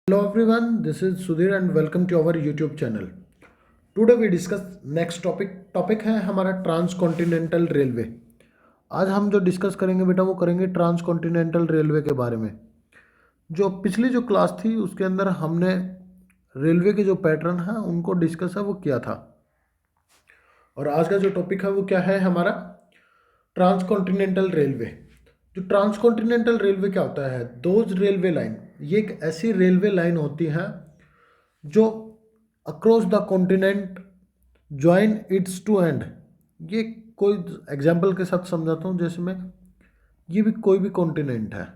Hello everyone, this is Sudhir and welcome to our YouTube channel. Today we discuss next topic है हमारा trans continental railway. आज हम जो discuss करेंगे बेटा वो करेंगे ट्रांस कॉन्टिनेंटल रेलवे के बारे में। जो पिछली जो क्लास थी उसके अंदर हमने रेलवे के जो पैटर्न है उनको डिस्कस है वो किया था, और आज का जो टॉपिक है वो क्या है हमारा ट्रांस कॉन्टिनेंटल रेलवे। जो ट्रांस कॉन्टिनेंटल रेलवे क्या होता है, दोज रेलवे लाइन, ये एक ऐसी रेलवे लाइन होती है जो across the continent join its two end. ये कोई एग्जांपल के साथ समझाता हूँ, जैसे मैं ये भी कोई भी कॉन्टिनेंट है,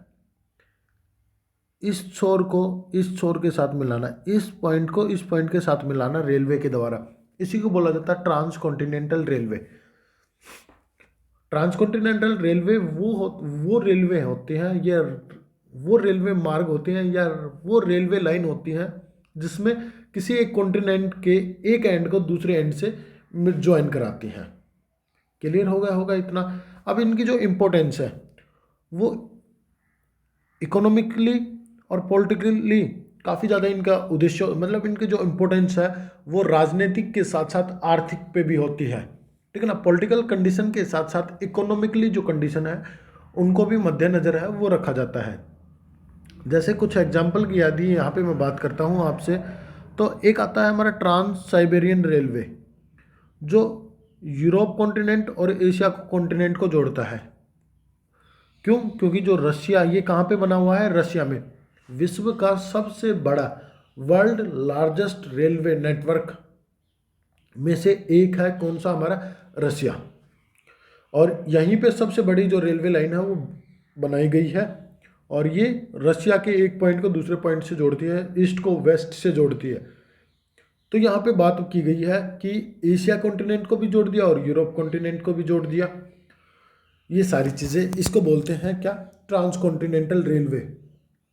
इस छोर को इस छोर के साथ मिलाना, इस पॉइंट को इस पॉइंट के साथ मिलाना रेलवे के द्वारा, इसी को बोला जाता है trans continental railway. Transcontinental railway वो रेलवे होती हैं या वो रेलवे मार्ग होते हैं या वो रेलवे लाइन होती हैं जिसमें किसी एक कॉन्टिनेंट के एक एंड को दूसरे एंड से ज्वाइन कराती हैं। क्लियर होगा इतना। अब इनकी जो इम्पोर्टेंस है वो इकोनॉमिकली और पॉलिटिकली काफ़ी ज़्यादा इनका उद्देश्य, मतलब इनकी जो इम्पोर्टेंस है वो राजनीतिक के साथ साथ आर्थिक पे भी होती है, ठीक है ना। पॉलिटिकल कंडीशन के साथ साथ इकोनॉमिकली जो कंडीशन है उनको भी मद्देनजर है वो रखा जाता है। जैसे कुछ एग्जांपल की यदि यहाँ पे मैं बात करता हूँ आपसे, तो एक आता है हमारा ट्रांस साइबेरियन रेलवे जो यूरोप कॉन्टिनेंट और एशिया कॉन्टिनेंट को जोड़ता है। क्यों? क्योंकि जो रशिया, ये कहाँ पे बना हुआ है, रशिया में। विश्व का सबसे बड़ा वर्ल्ड लार्जेस्ट रेलवे नेटवर्क में से एक है कौन सा, हमारा रशिया। और यहीं पे सबसे बड़ी जो रेलवे लाइन है वो बनाई गई है, और ये रशिया के एक पॉइंट को दूसरे पॉइंट से जोड़ती है, ईस्ट को वेस्ट से जोड़ती है। तो यहाँ पे बात की गई है कि एशिया कॉन्टिनेंट को भी जोड़ दिया और यूरोप कॉन्टिनेंट को भी जोड़ दिया। ये सारी चीज़ें, इसको बोलते हैं क्या, trans continental railway.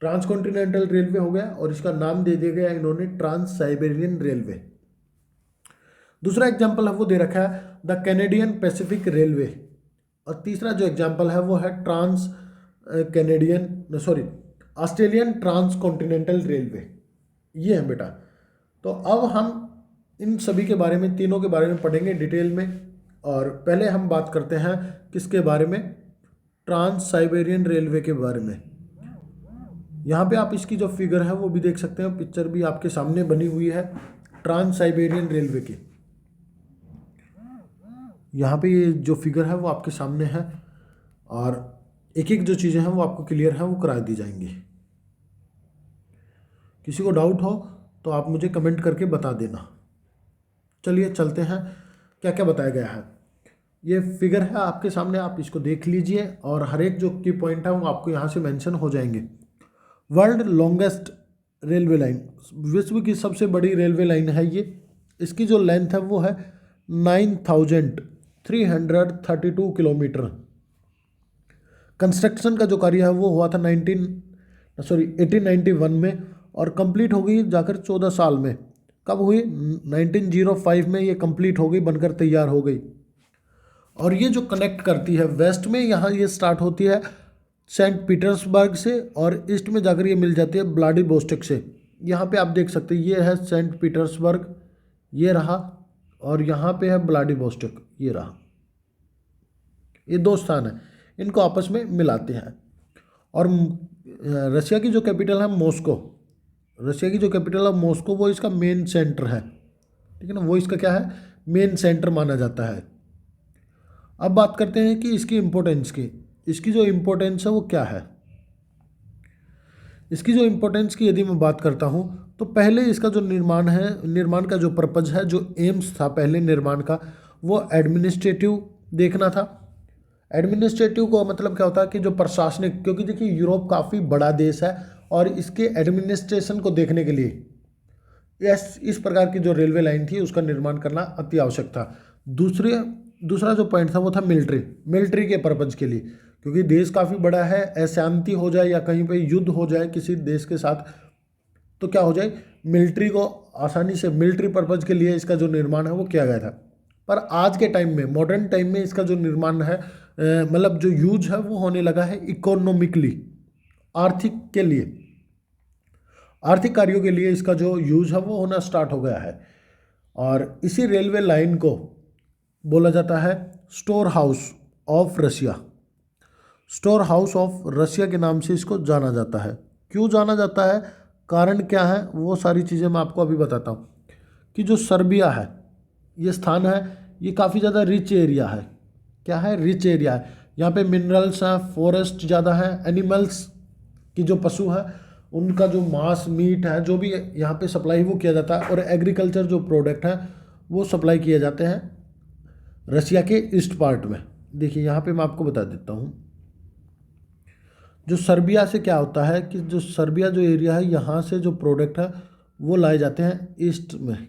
Trans continental railway हो गया और इसका नाम दे दिया गया इन्होंने ट्रांस साइबेरियन रेलवे। दूसरा एग्जाम्पल है वो दे रखा है द कैनेडियन पैसिफिक रेलवे, और तीसरा जो एग्जाम्पल है वो है trans Australian trans continental railway. ये है बेटा। तो अब हम इन सभी के बारे में, तीनों के बारे में पढ़ेंगे डिटेल में। और पहले हम बात करते हैं किसके बारे में, ट्रांस साइबेरियन रेलवे के बारे में। यहाँ पे आप इसकी जो फिगर है वो भी देख सकते हैं, पिक्चर भी आपके सामने बनी हुई है ट्रांस साइबेरियन रेलवे की। यहाँ पे ये जो फिगर है वो आपके सामने है, और एक एक जो चीज़ें हैं वो आपको क्लियर है वो करा दी जाएंगी। किसी को डाउट हो तो आप मुझे कमेंट करके बता देना। चलिए चलते हैं, क्या क्या बताया गया है। ये फिगर है आपके सामने, आप इसको देख लीजिए, और हर एक जो की पॉइंट है वो आपको यहाँ से मेंशन हो जाएंगे। वर्ल्ड लॉन्गेस्ट रेलवे लाइन, विश्व की सबसे बड़ी रेलवे लाइन है ये। इसकी जो लेंथ है वो है 9332 किलोमीटर। कंस्ट्रक्शन का जो कार्य है वो हुआ था 1891 में, और कंप्लीट हो गई जाकर 14 साल में। कब हुई? 1905 में ये कंप्लीट हो गई, बनकर तैयार हो गई। और ये जो कनेक्ट करती है वेस्ट में, यहाँ ये स्टार्ट होती है सेंट पीटर्सबर्ग से, और ईस्ट में जाकर ये मिल जाती है व्लादिवोस्टोक से। यहाँ पे आप देख सकते हैं ये है सेंट पीटर्सबर्ग, ये रहा, और यहाँ पे है व्लादिवोस्टोक, ये रहा। ये दो स्थान है, इनको आपस में मिलाते हैं। और रशिया की जो कैपिटल है मॉस्को, रशिया की जो कैपिटल है मॉस्को, वो इसका मेन सेंटर है, ठीक है ना। वो इसका क्या है, मेन सेंटर माना जाता है। अब बात करते हैं कि इसकी इम्पोर्टेंस की। इसकी जो इम्पोर्टेंस है वो क्या है। इसकी जो इम्पोर्टेंस की यदि मैं बात करता हूँ, तो पहले इसका जो निर्माण है, निर्माण का जो पर्पज़ है, जो एम्स था पहले निर्माण का, वो एडमिनिस्ट्रेटिव देखना था। एडमिनिस्ट्रेटिव को मतलब क्या होता है कि जो प्रशासनिक, क्योंकि देखिए यूरोप काफ़ी बड़ा देश है और इसके एडमिनिस्ट्रेशन को देखने के लिए इस प्रकार की जो रेलवे लाइन थी उसका निर्माण करना अति आवश्यक था। दूसरा जो पॉइंट था वो था मिलिट्री के पर्पज़ के लिए, क्योंकि देश काफ़ी बड़ा है, अशांति हो जाए या कहीं पे युद्ध हो जाए किसी देश के साथ, तो क्या हो जाए, मिलिट्री को आसानी से, मिलिट्री पर्पज़ के लिए इसका जो निर्माण है वो किया गया था। पर आज के टाइम में, मॉडर्न टाइम में, इसका जो निर्माण है, मतलब जो यूज है वो होने लगा है इकोनॉमिकली, आर्थिक के लिए। आर्थिक कार्यों के लिए इसका जो यूज़ है वो होना स्टार्ट हो गया है। और इसी रेलवे लाइन को बोला जाता है store house of Russia. Store house of Russia के नाम से इसको जाना जाता है। क्यों जाना जाता है, कारण क्या है, वो सारी चीज़ें मैं आपको अभी बताता हूँ। कि जो सर्बिया है, ये स्थान है, ये काफ़ी ज़्यादा रिच एरिया है। क्या है, रिच एरिया है। यहाँ पे मिनरल्स हैं, फॉरेस्ट ज़्यादा है, एनिमल्स की जो पशु है उनका जो मांस मीट है जो भी यहाँ पे सप्लाई वो किया जाता है, और एग्रीकल्चर जो प्रोडक्ट है वो सप्लाई किए जाते हैं रशिया के ईस्ट पार्ट में। देखिए यहाँ पे मैं आपको बता देता हूँ, जो सर्बिया से क्या होता है कि जो सर्बिया जो एरिया है यहाँ से जो प्रोडक्ट है वो लाए जाते हैं ईस्ट में।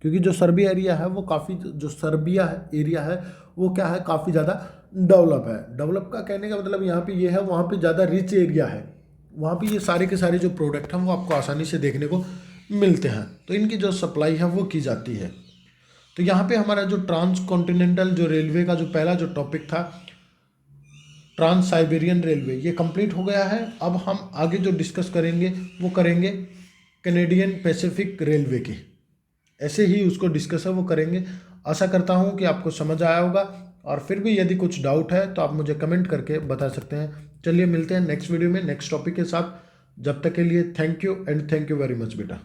क्योंकि जो सर्बिया एरिया है वो काफ़ी, जो सर्बिया एरिया है वो क्या है, काफ़ी ज़्यादा डेवलप है। डेवलप का कहने का मतलब यहाँ पे ये है, वहाँ पे ज़्यादा रिच एरिया है, वहाँ पे ये सारे के सारे जो प्रोडक्ट हैं वो आपको आसानी से देखने को मिलते हैं, तो इनकी जो सप्लाई है वो की जाती है। तो यहाँ पे हमारा जो ट्रांस कॉन्टिनेंटल जो रेलवे का जो पहला जो टॉपिक था, ट्रांस साइबेरियन रेलवे, ये कंप्लीट हो गया है। अब हम आगे जो डिस्कस करेंगे वो करेंगे कैनेडियन पैसिफिक रेलवे की, ऐसे ही उसको डिस्कस है वो करेंगे। आशा करता हूँ कि आपको समझ आया होगा, और फिर भी यदि कुछ डाउट है तो आप मुझे कमेंट करके बता सकते हैं। चलिए मिलते हैं नेक्स्ट वीडियो में नेक्स्ट टॉपिक के साथ। जब तक के लिए thank you and thank you very much बेटा।